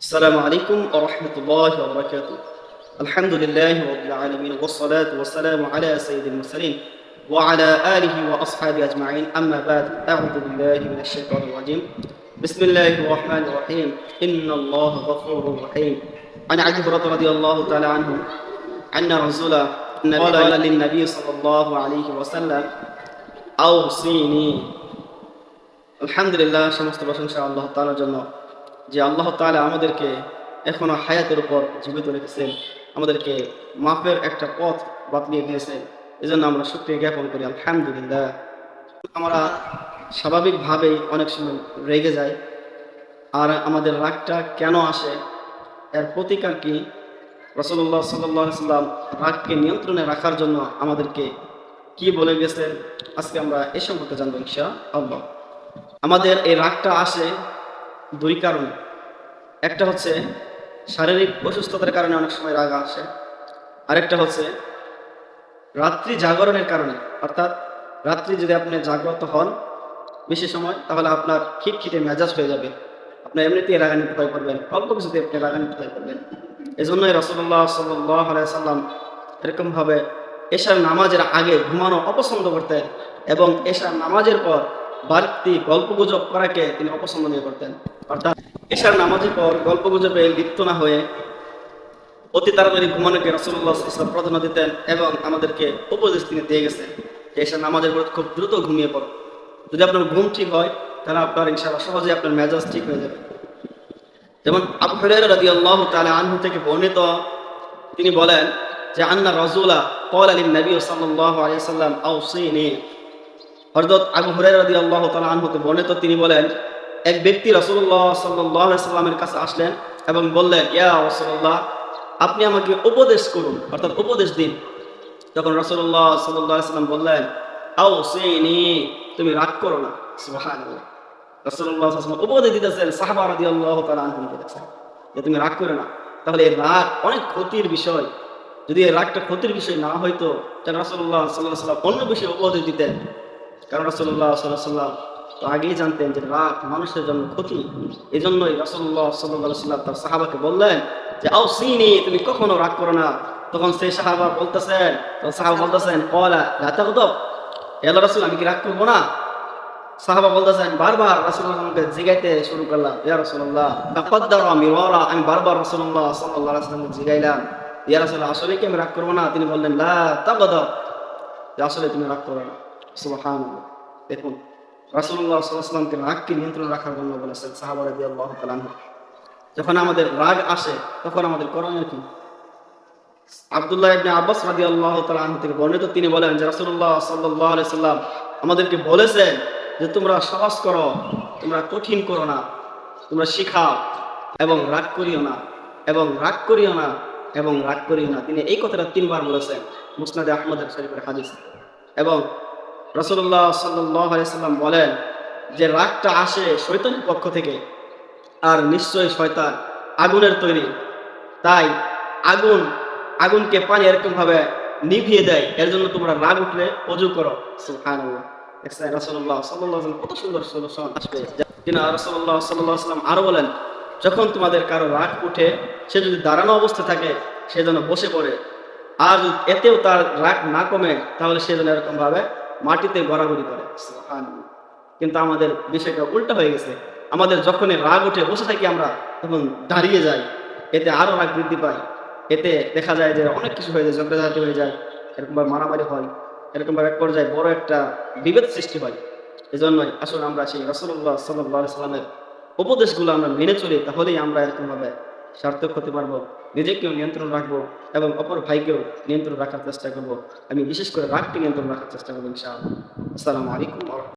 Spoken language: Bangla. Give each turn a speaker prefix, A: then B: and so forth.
A: السلام عليكم ورحمة الله وبركاته. الحمد لله رب العالمين والصلاة والسلام على سيد المرسلين وعلى آله وأصحابه أجمعين. أما بعد، أعوذ بالله من الشيطان الرجيم. بسم الله الرحمن الرحيم. إن الله غفور رحيم. عن أبي هريرة رضي الله تعالى عنه أن رسول قال للنبي صلى الله عليه وسلم أوصيني. আলহামদুলিল্লাহ, সমস্ত প্রশংসা আল্লাহ তাআলার জন্য, যে আল্লাহ তাআলা আমাদেরকে এখনো হায়াতের উপর জীবিত রেখেছেন, আমাদেরকে মাফের একটা পথ বাতলিয়ে দিয়েছেন। এজন্য আমরা শুকরিয়া জ্ঞাপন করি আলহামদুলিল্লাহ। আমরা স্বাভাবিকভাবেই অনেক সময় রেগে যাই, আর আমাদের রাগটা কেন আসে, এর প্রতিকার কি? রাসূলুল্লাহ সাল্লাল্লাহু আলাইহি ওয়াসাল্লাম রাগকে নিয়ন্ত্রণে রাখার জন্য আমাদেরকে কি বলে গেছেন, আজকে আমরা এই সম্পর্কে জানবো ইনশাআল্লাহ। আমাদের এই রাগটা আসে দুই কারণে। একটা হচ্ছে শারীরিক অসুস্থতার কারণে অনেক সময় রাগ আসে, আরেকটা হচ্ছে রাত্রি জাগরণের কারণে। অর্থাৎ রাত্রি যদি আপনি জাগ্রত হন বেশি সময়, তাহলে আপনার খিটখিটে মেজাজ হয়ে যাবে, আপনার এমনিতেই রাগান্বিত হয়ে পড়বেন, অল্প কিছুতে আপনি রাগান্বিত হয়ে পড়বেন। এই জন্যই রাসূলুল্লাহ সাল্লাল্লাহু আলাইহি সাল্লাম এরকমভাবে এশার নামাজের আগে ঘুমানো অপছন্দ করতেন, এবং এশার নামাজের পর বাড়তি গল্পগুজব করাকে তিনি অপছন্দনীয় করতেন। অর্থাৎ এশার নামাজের পর গল্পগুজবে লিপ্ত না হয়ে অতি তাড়াতাড়ি ঘুমানোকে রাসূলুল্লাহ সাল্লাল্লাহু আলাইহি ওয়াসাল্লাম প্রাধান্য দিতেন, এবং আমাদেরকে উপদেশ তিনি দিয়ে গেছেন যে এশার নামাজের পর খুব দ্রুত ঘুমিয়ে পড়ো। যদি আপনার ঘুম ঠিক হয়, তাহলে আপনার ইনশাআল্লাহ সহজে আপনার মেজাজ ঠিক হয়ে যাবে। যেমন আবু হুরায়রা রাদিয়াল্লাহু তাআলা আনহু থেকে বর্ণিত, তিনি বলেন যে আন্না রাসূলা ক্বালা লিন নবী সাল্লাল্লাহু আলাইহি ওয়াসাল্লাম আওসিনি। হযরত আবু হুরায়রা রাদিয়াল্লাহু তাআলা আনহু থেকে বর্ণিত, তিনি বলেন, এক ব্যক্তি রাসূলুল্লাহ সাল্লাল্লাহু আলাইহি ওয়াসাল্লামের কাছে আসলেন এবং বললেন, ইয়া রাসূলুল্লাহ, আপনি আমাকে উপদেশ করুন, অর্থাৎ উপদেশ দিন। তখন রাসূলুল্লাহ সাল্লাল্লাহু আলাইহি ওয়াসাল্লাম বললেন, আওসিনি, তুমি রাগ করো না। সুবহানাল্লাহ। রাসূলুল্লাহ সাল্লাল্লাহু আলাইহি ওয়াসাল্লাম উপদেশ দিতেছেন সাহাবা রাদিয়াল্লাহু তাআলা আনহুম বলেছেন যে তুমি রাগ করো না। তাহলে এই রাগ অনেক ক্ষতির বিষয়। যদি এই রাগটা ক্ষতির বিষয় না হইতো, তাহলে রাসূলুল্লাহ সাল্লাল্লাহু আলাইহি ওয়াসাল্লাম অন্য বিষয়ে উপদেশ দিতেন। কারণ রাসূলুল্লাহ সাল্লাল্লাহু আলাইহি ওয়াসাল্লাম তো আগেই জানতেন যে রাগ মানুষের জন্য ক্ষতি। এই জন্যই রাসূলুল্লাহ সাল্লাল্লাহু আলাইহি ওয়াসাল্লাম তার সাহাবাকে বললেন যে আওসিনি, তুমি কখনো রাগ করো না। তখন সেই সাহাবা বলতেছেন, ক্বালা লা তাগদাব, হে আল্লাহর রাসূল, আমি কি রাগ করবো না? সাহাবা বলতেছেন, বারবার রাসূলুল্লাহকে জিগাইতে শুরু করলাম, ইয়া রাসূলুল্লাহ তাকাদ্দারা মিরারা, আমি বারবার রাসূলুল্লাহ সাল্লাল্লাহু আলাইহি ওয়াসাল্লামকে জিগাইলাম, ইয়া রাসূলুল্লাহ, আসলে কি আমি রাগ করবো না? তিনি বললেন, লা তাগদাব, যে আসলে তুমি রাগ করো না। সুবহানাল্লাহ। দেখুন, রাসূলুল্লাহ সাল্লাল্লাহু আলাইহি ওয়াসাল্লামকে রাগকে নিয়ন্ত্রণ রাখার জন্য বলেছেন সাহাবা রাদিয়াল্লাহু তাআলা আনহু। যখন আমাদের রাগ আসে, তখন আমাদের করণীয় কি? আব্দুল্লাহ ইবনে আব্বাস রাদিয়াল্লাহু তাআলা আনহু থেকে বর্ণিত, তিনি বলেন যে রাসূলুল্লাহ সাল্লাল্লাহু আলাইহি ওয়াসাল্লাম আমাদেরকে বলেছেন যে তোমরা সহজ করো, তোমরা কঠিন করো না, তোমরা শিখাও, এবং রাগ করিও না, এবং রাগ করিও না, এবং রাগ করিও না। তিনি এই কথাটা তিনবার বলেছেন, মুসনাদে আহমদের শরীফের হাদিস। এবং রাসূলুল্লাহ সাল্লাল্লাহু আলাইহি ওয়াসাল্লাম বলেন যে রাগটা আসে শয়তানের পক্ষ থেকে, আর নিশ্চয়ই শয়তান আগুনের তৈরি, তাই আগুনকে পানি এরকম ভাবে নিভিয়ে দেয়। এর জন্য তোমরা রাগ উঠলে ওযু করো। সুবহানাল্লাহ। দেখছেন রাসূলুল্লাহ সাল্লাল্লাহু আলাইহি ওয়াসাল্লাম কত সুন্দর সলিউশন আসবে। তিনি রাসূলুল্লাহ সাল্লাল্লাহু আলাইহি ওয়াসাল্লাম আরো বলেন, যখন তোমাদের কারো রাগ উঠে, সে যদি দাঁড়ানো অবস্থা থাকে, সে যেন বসে পড়ে, আর এতেও তার রাগ না কমে, তাহলে সে যেন এরকম ভাবে মাটিতে গড়াগড়ি করে। সুবহানাল্লাহ। কিন্তু আমাদের বিষয়টা উল্টা হয়ে গেছে। আমাদের যখনই রাগ উঠে বসে থাকি আমরা, তখন দাঁড়িয়ে যাই, এতে আরো রাগ বৃদ্ধি পায়। এতে দেখা যায় যে অনেক কিছু হয়ে যায়, ঝগড়াঝাটি হয়ে যায়, এরকমভাবে মারামারি হয়, এরকমভাবে এক পর্যায়ে বড় একটা বিভেদ সৃষ্টি হয়। এজন্যই আসলে আমরা সেই রাসূলুল্লাহ সাল্লাল্লাহু আলাইহি ওয়াসাল্লামের উপদেশগুলো আমরা মেনে চলি, তাহলেই আমরা এরকমভাবে সার্থক হতে পারবো, নিজেকেও নিয়ন্ত্রণ রাখবো, এবং অপর ভাইকেও নিয়ন্ত্রণ রাখার চেষ্টা করবো। আমি বিশেষ করে রাগকে নিয়ন্ত্রণ রাখার চেষ্টা করবো ইনশাআল্লাহ। আসসালামু আলাইকুম ওয়া রাহমাতুল্লাহ।